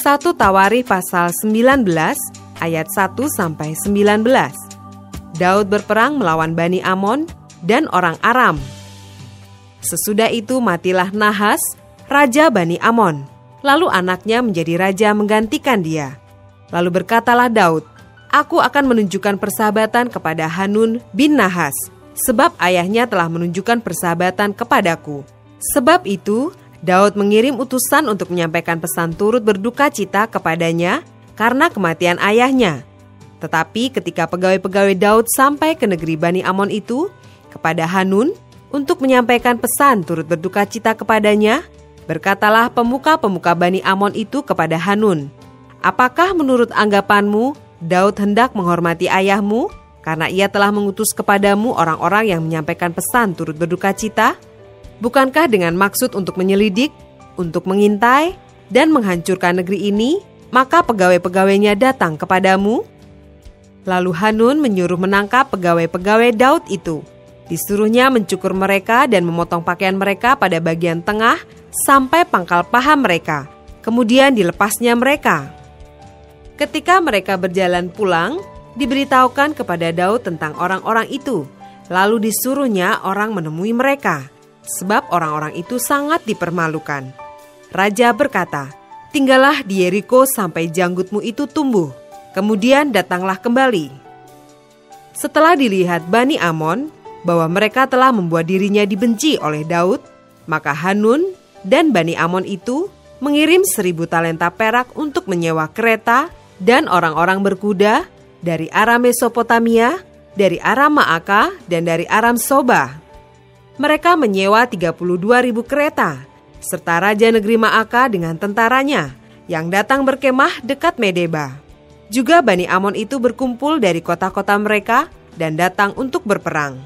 1 Tawarikh pasal 19 ayat 1-19. Daud berperang melawan Bani Amon dan orang Aram. Sesudah itu matilah Nahas, raja Bani Amon. Lalu anaknya menjadi raja menggantikan dia. Lalu berkatalah Daud, "Aku akan menunjukkan persahabatan kepada Hanun bin Nahas, sebab ayahnya telah menunjukkan persahabatan kepadaku." Sebab itu, Daud mengirim utusan untuk menyampaikan pesan turut berduka cita kepadanya karena kematian ayahnya. Tetapi ketika pegawai-pegawai Daud sampai ke negeri Bani Amon itu, kepada Hanun, untuk menyampaikan pesan turut berduka cita kepadanya, berkatalah pemuka-pemuka Bani Amon itu kepada Hanun, "Apakah menurut anggapanmu Daud hendak menghormati ayahmu karena ia telah mengutus kepadamu orang-orang yang menyampaikan pesan turut berduka cita? Bukankah dengan maksud untuk menyelidik, untuk mengintai, dan menghancurkan negeri ini, maka pegawai-pegawainya datang kepadamu?" Lalu Hanun menyuruh menangkap pegawai-pegawai Daud itu. Disuruhnya mencukur mereka dan memotong pakaian mereka pada bagian tengah sampai pangkal paha mereka. Kemudian dilepasnya mereka. Ketika mereka berjalan pulang, diberitahukan kepada Daud tentang orang-orang itu. Lalu disuruhnya orang menemui mereka, sebab orang-orang itu sangat dipermalukan. Raja berkata, "Tinggallah di Yeriko sampai janggutmu itu tumbuh, kemudian datanglah kembali." Setelah dilihat Bani Amon bahwa mereka telah membuat dirinya dibenci oleh Daud, maka Hanun dan Bani Amon itu mengirim 1.000 talenta perak untuk menyewa kereta dan orang-orang berkuda dari Aram Mesopotamia, dari Aram Maaka, dan dari Aram Soba. Mereka menyewa 32.000 kereta, serta Raja Negeri Maaka dengan tentaranya, yang datang berkemah dekat Medeba. Juga Bani Amon itu berkumpul dari kota-kota mereka dan datang untuk berperang.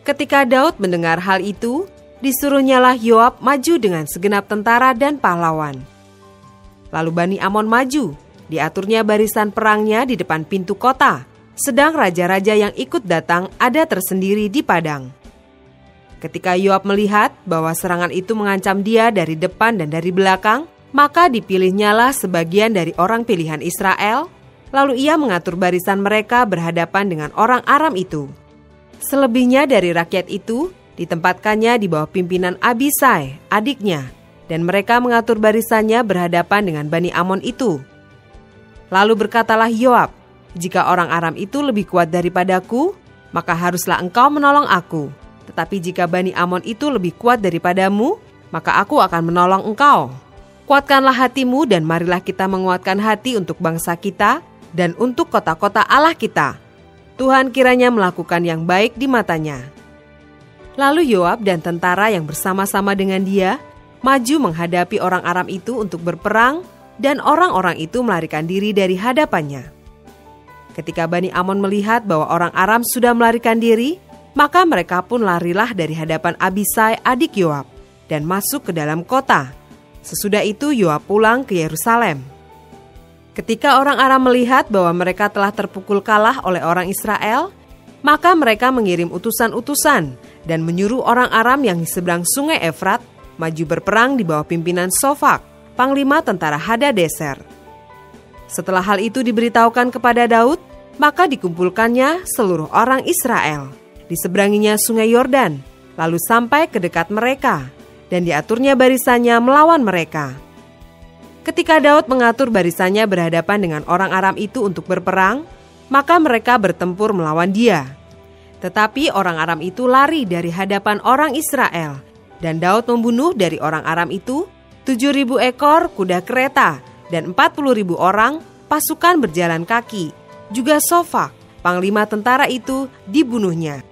Ketika Daud mendengar hal itu, disuruhnyalah Yoab maju dengan segenap tentara dan pahlawan. Lalu Bani Amon maju, diaturnya barisan perangnya di depan pintu kota, sedang raja-raja yang ikut datang ada tersendiri di padang. Ketika Yoab melihat bahwa serangan itu mengancam dia dari depan dan dari belakang, maka dipilihnyalah sebagian dari orang pilihan Israel, lalu ia mengatur barisan mereka berhadapan dengan orang Aram itu. Selebihnya dari rakyat itu ditempatkannya di bawah pimpinan Abisai, adiknya, dan mereka mengatur barisannya berhadapan dengan Bani Amon itu. Lalu berkatalah Yoab, "Jika orang Aram itu lebih kuat daripadaku, maka haruslah engkau menolong aku. Tetapi jika Bani Amon itu lebih kuat daripadamu, maka aku akan menolong engkau. Kuatkanlah hatimu dan marilah kita menguatkan hati untuk bangsa kita dan untuk kota-kota Allah kita. Tuhan kiranya melakukan yang baik di matanya." Lalu Yoab dan tentara yang bersama-sama dengan dia maju menghadapi orang Aram itu untuk berperang, dan orang-orang itu melarikan diri dari hadapannya. Ketika Bani Amon melihat bahwa orang Aram sudah melarikan diri, maka mereka pun larilah dari hadapan Abisai adik Yoab dan masuk ke dalam kota. Sesudah itu Yoab pulang ke Yerusalem. Ketika orang Aram melihat bahwa mereka telah terpukul kalah oleh orang Israel, maka mereka mengirim utusan-utusan dan menyuruh orang Aram yang di seberang sungai Efrat maju berperang di bawah pimpinan Sofak, panglima tentara Hadadeser. Setelah hal itu diberitahukan kepada Daud, maka dikumpulkannya seluruh orang Israel. Diseberanginya sungai Yordan, lalu sampai ke dekat mereka, dan diaturnya barisannya melawan mereka. Ketika Daud mengatur barisannya berhadapan dengan orang Aram itu untuk berperang, maka mereka bertempur melawan dia. Tetapi orang Aram itu lari dari hadapan orang Israel, dan Daud membunuh dari orang Aram itu 7.000 ekor kuda kereta dan 40.000 orang pasukan berjalan kaki. Juga Sofak, panglima tentara itu, dibunuhnya.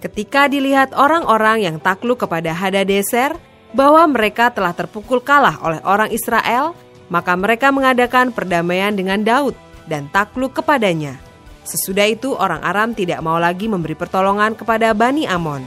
Ketika dilihat orang-orang yang takluk kepada Hadadeser bahwa mereka telah terpukul kalah oleh orang Israel, maka mereka mengadakan perdamaian dengan Daud dan takluk kepadanya. Sesudah itu orang Aram tidak mau lagi memberi pertolongan kepada Bani Amon.